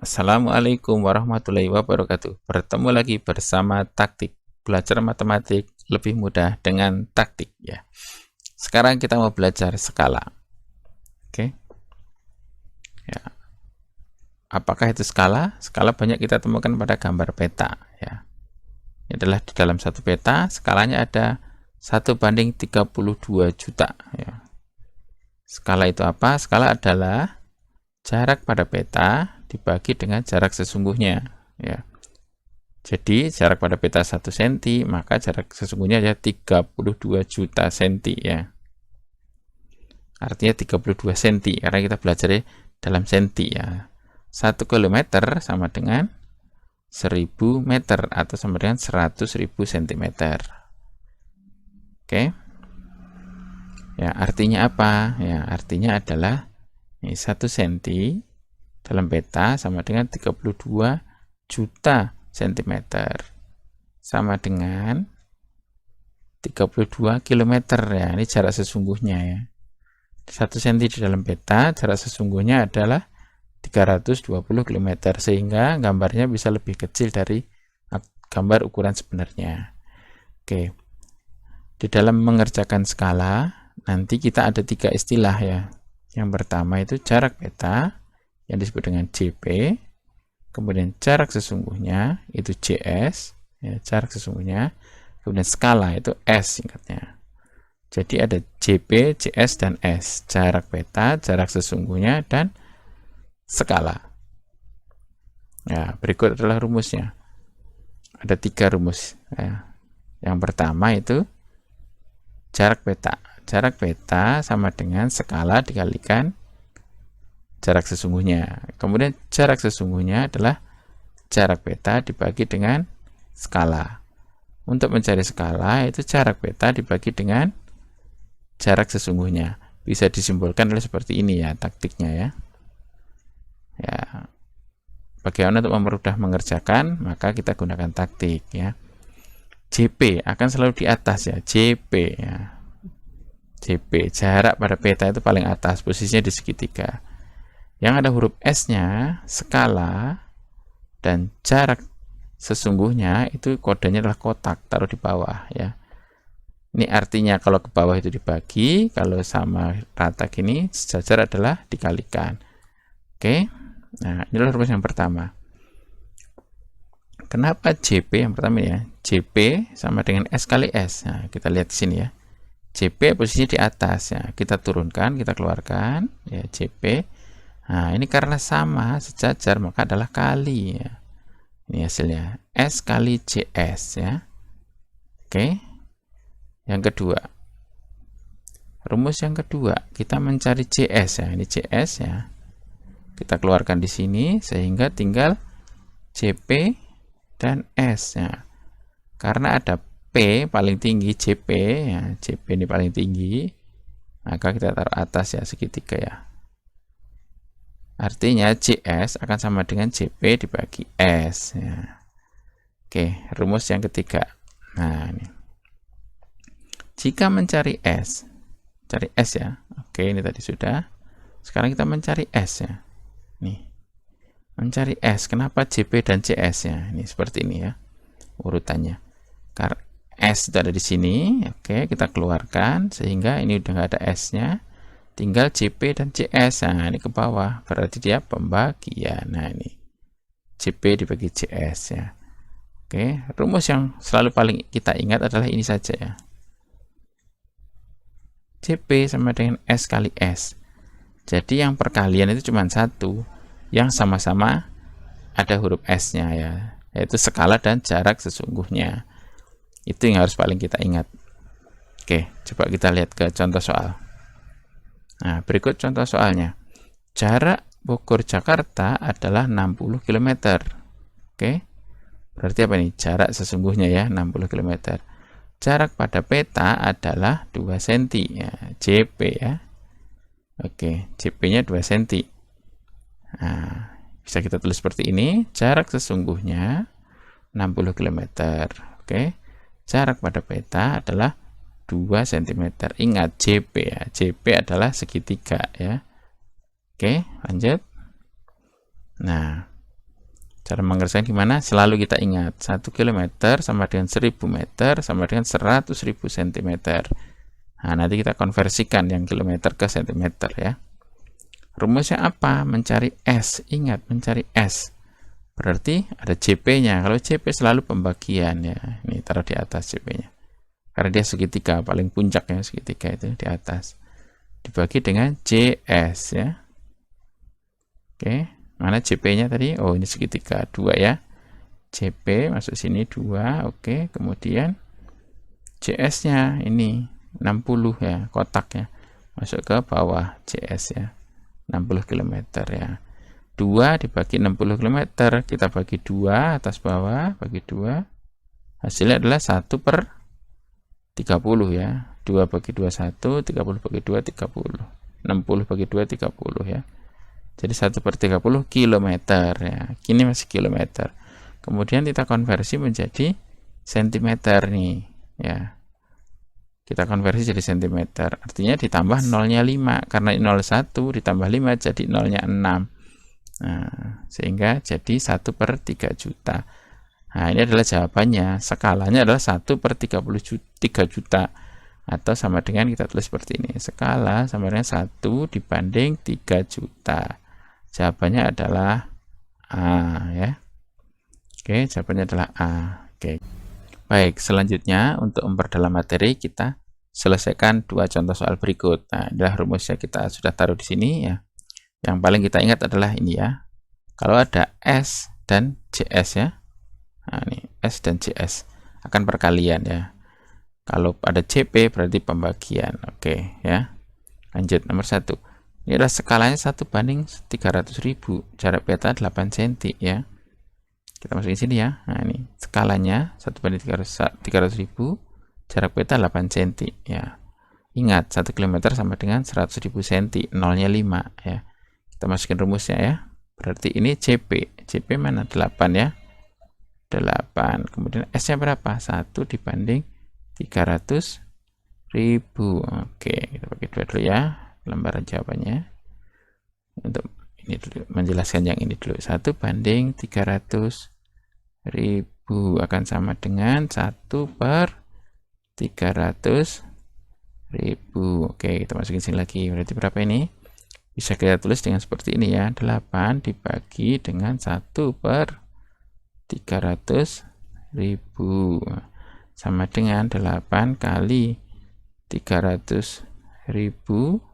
Assalamualaikum warahmatullahi wabarakatuh. Bertemu lagi bersama Taktik. Belajar matematik lebih mudah dengan taktik ya. Sekarang kita mau belajar skala. Oke. Ya. Apakah itu skala? Skala banyak kita temukan pada gambar peta ya. Ini adalah di dalam satu peta, skalanya ada 1:32 juta ya. Skala itu apa? Skala adalah jarak pada peta dibagi dengan jarak sesungguhnya ya. Jadi jarak pada peta 1 cm, maka jarak sesungguhnya ya 32 juta cm ya. Artinya 32 cm karena kita belajar dalam senti ya. 1 km sama dengan 1000 meter atau sama dengan 100.000 cm. Oke. Ya, artinya apa? Ya, artinya adalah 1 cm dalam peta sama dengan 32 juta cm sama dengan 32 km ya. Ini jarak sesungguhnya ya. 1 cm di dalam peta, jarak sesungguhnya adalah 320 km, sehingga gambarnya bisa lebih kecil dari gambar ukuran sebenarnya. Oke. Di dalam mengerjakan skala, nanti kita ada 3 istilah ya. Yang pertama itu jarak peta yang disebut dengan JP, kemudian jarak sesungguhnya itu JS ya, jarak sesungguhnya, kemudian skala itu S singkatnya. Jadi ada JP, JS, dan S, jarak peta, jarak sesungguhnya, dan skala. Ya, berikut adalah rumusnya. Ada 3 rumus ya. Yang pertama itu jarak peta. Jarak peta sama dengan skala dikalikan jarak sesungguhnya. Kemudian jarak sesungguhnya adalah jarak peta dibagi dengan skala. Untuk mencari skala itu jarak peta dibagi dengan jarak sesungguhnya. Bisa disimbolkan oleh seperti ini ya taktiknya ya. Ya. Bagaimana untuk mempermudah mengerjakan? Maka kita gunakan taktik ya. JP akan selalu di atas ya. JP ya. JP, jarak pada peta itu paling atas, posisinya di segitiga. Yang ada huruf S-nya, skala, dan jarak sesungguhnya itu kodenya adalah kotak, taruh di bawah ya. Ini artinya kalau ke bawah itu dibagi, kalau sama rata gini sejajar adalah dikalikan. Oke. Nah, inilah rumus yang pertama. Kenapa JP yang pertama ya? JP sama dengan S kali S. Nah, kita lihat di sini ya. JP posisinya di atas ya. Kita turunkan, kita keluarkan ya JP. Nah, ini karena sama sejajar maka adalah kali ya. Ini hasilnya S kali JS ya. Oke. Yang kedua. Rumus yang kedua, kita mencari JS ya. Ini JS ya. Kita keluarkan di sini sehingga tinggal JP dan S ya. Karena ada P paling tinggi, JP ya. JP ini paling tinggi. Maka kita taruh atas ya segitiga ya. Artinya JS akan sama dengan JP dibagi S ya. Oke, rumus yang ketiga. Nah, ini. Jika mencari S, cari S ya. Oke, ini tadi sudah. Sekarang kita mencari S ya. Nih. Mencari S. Kenapa JP dan JS ya? Ini seperti ini ya. Urutannya. Karena S itu ada di sini. Oke, kita keluarkan sehingga ini udah nggak ada S-nya. Tinggal JP dan JS. Nah, ini ke bawah. Berarti dia pembagian. Nah, ini. JP dibagi JS ya. Oke, rumus yang selalu paling kita ingat adalah ini saja ya. JP sama dengan S kali S. Jadi yang perkalian itu cuma satu. Yang sama-sama ada huruf S-nya ya. Yaitu skala dan jarak sesungguhnya. Itu yang harus paling kita ingat. Oke, coba kita lihat ke contoh soal. Nah, berikut contoh soalnya. Jarak Bogor Jakarta adalah 60 km. Oke. Berarti apa nih? Jarak sesungguhnya ya, 60 km. Jarak pada peta adalah 2 cm ya, JP ya. Oke, JP-nya 2 cm. Nah, bisa kita tulis seperti ini. Jarak sesungguhnya 60 km. Oke. Jarak pada peta adalah 2 cm. Ingat JP ya. JP adalah segitiga ya. Oke, lanjut. Nah, Cara mengerjakan gimana? Selalu kita ingat 1 km sama dengan 1000 meter sama dengan 100.000 cm. Nah, nanti kita konversikan yang kilometer ke sentimeter ya. Rumusnya apa? Mencari S. Ingat, mencari S. Berarti ada CP-nya. Kalau CP selalu pembagian ya. Ini taruh di atas CP-nya. Karena dia segitiga, paling puncaknya segitiga itu di atas. Dibagi dengan CS ya. Oke, mana CP-nya tadi? Oh, ini segitiga 2 ya. CP masuk sini 2. Oke, kemudian CS-nya ini 60 ya, kotak ya. Masuk ke bawah CS ya. 60 km ya. 2 dibagi 60 km, kita bagi 2 atas bawah, bagi 2. Hasilnya adalah 1 per 30 ya. 2 bagi 2 1, 30 bagi 2 30. 60 bagi 2 30 ya. Jadi 1 per 30 km ya. Kini masih kilometer. Kemudian kita konversi menjadi sentimeter nih ya. Kita konversi jadi sentimeter. Artinya ditambah nolnya 5. Karena 01 ditambah 5 jadi nolnya 6. Nah, sehingga jadi 1 per 3 juta. Nah, ini adalah jawabannya. Skalanya adalah 1 per 3 juta. Atau sama dengan kita tulis seperti ini. Skala sama dengan 1 dibanding 3 juta. Jawabannya adalah A ya. Oke, jawabannya adalah A. Oke. Baik, selanjutnya untuk memperdalam materi kita selesaikan 2 contoh soal berikut. Nah, adalah rumusnya kita sudah taruh di sini ya. Yang paling kita ingat adalah ini ya. Kalau ada S dan CS ya. Nah, ini S dan CS akan perkalian ya. Kalau ada CP berarti pembagian. Oke ya. Lanjut nomor 1. Ini adalah skalanya 1 banding 300.000. Jarak peta 8 cm ya. Kita masukin sini ya. Nah, ini skalanya 1 banding 300.000. Jarak peta 8 cm ya. Ingat 1 km sama dengan 100.000 cm. Nolnya 5 ya. Kita masukin rumusnya ya. Berarti ini CP. CP mana? 8 ya. 8. Kemudian S-nya berapa? 1 dibanding 300.000. Oke, kita pakai 2 dulu ya. Lembaran jawabannya. Untuk ini dulu, menjelaskan yang ini dulu. 1 banding 300.000 akan sama dengan 1 per 300.000. Oke, kita masukin sini lagi. Berarti berapa ini? Bisa kita tulis dengan seperti ini ya. 8 dibagi dengan 1 per 300.000 sama dengan 8 kali 300.000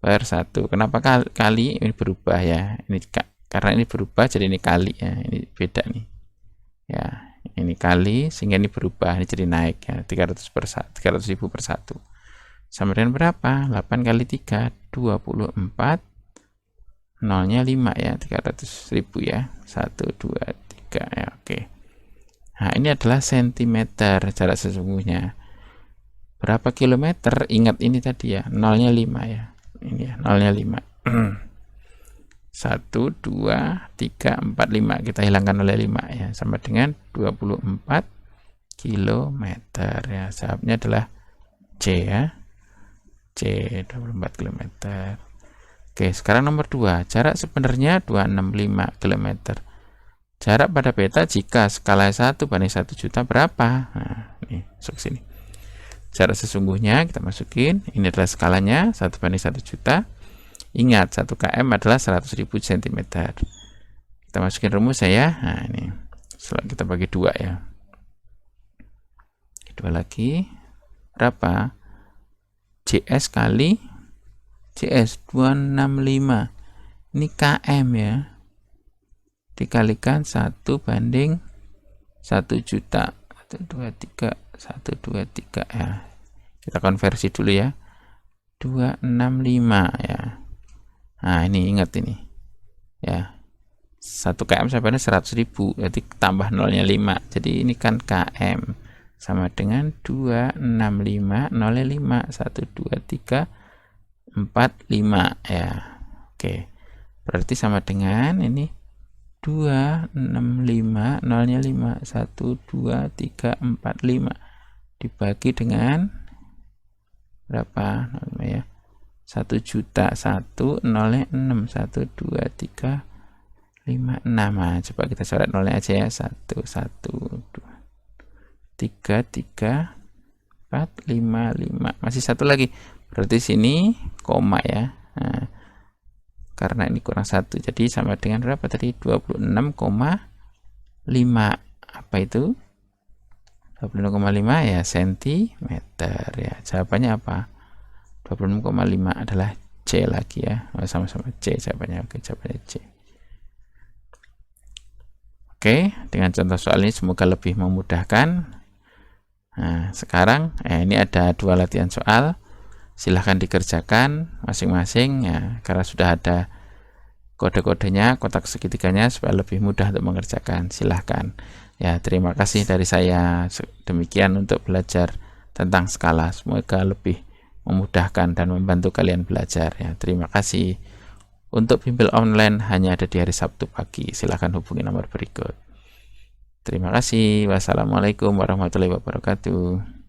per 1. Kenapa kali? Ini berubah ya. Ini karena ini berubah jadi ini kali ya. Ini beda nih. Ya, ini kali sehingga ini berubah. Ini jadi naik ya. 300.000 per 1. Sama dengan berapa? 8 kali 3 24. Nolnya 5 ya. 300.000 ya. 1 2 3 ya. Oke. Nah, ini adalah sentimeter jarak sesungguhnya. Berapa kilometer? Ingat ini tadi ya. Nolnya 5 ya. Ini ya, nolnya 5. 1 2 3 4 5. Kita hilangkan oleh 5 ya, sama dengan 24 km ya. Jawabnya adalah C ya. C 24 km. Oke, sekarang nomor 2. Jarak sebenarnya 265 km. Jarak pada peta jika skala 1 banding 1 juta berapa? Nah, ini masuk sini. Jarak sesungguhnya kita masukin. Ini adalah skalanya 1 banding 1 juta. Ingat 1 km adalah 100.000 cm. Kita masukin rumus ya. Nah, ini kita bagi 2 ya. 2 lagi. Berapa? CS kali CS 265. Ini km ya. Dikalikan 1 banding 1 juta. 1 2 3 1 2 3 ya. Kita konversi dulu ya. 265 ya. Nah, ini ingat ini. Ya. 1 km sama dengan 100.000. Jadi tambah nolnya 5. Jadi ini kan km sama dengan 265 nolnya 5. 1 2 3 4 5 ya. Oke. Berarti sama dengan ini 265 nolnya 5. 1 2 3 4 5 dibagi dengan berapa? Ya. 1 juta 1 nolnya 6. 1 2 3 56. Nah, coba kita coret nolnya aja ya. 1, 1, 2, 3, 3, 4, 5, 5. Masih satu lagi. Berarti sini koma ya. Nah, karena ini kurang 1. Jadi sama dengan berapa tadi? 26,5. Apa itu? 26,5 ya sentimeter ya. Jawabannya apa? 26,5 adalah C lagi ya. Sama-sama C jawabannya. Oke, jawabannya C. Oke, dengan contoh soal ini semoga lebih memudahkan. Nah, sekarang ini ada 2 latihan soal. Silahkan dikerjakan masing-masing ya, karena sudah ada kode-kodenya, kotak segitiganya, supaya lebih mudah untuk mengerjakan. Silahkan ya. Terima kasih dari saya. Demikian untuk belajar tentang skala, semoga lebih memudahkan dan membantu kalian belajar ya. Terima kasih. Untuk bimbel online hanya ada di hari Sabtu pagi. Silahkan hubungi nomor berikut. Terima kasih. Wassalamualaikum warahmatullahi wabarakatuh.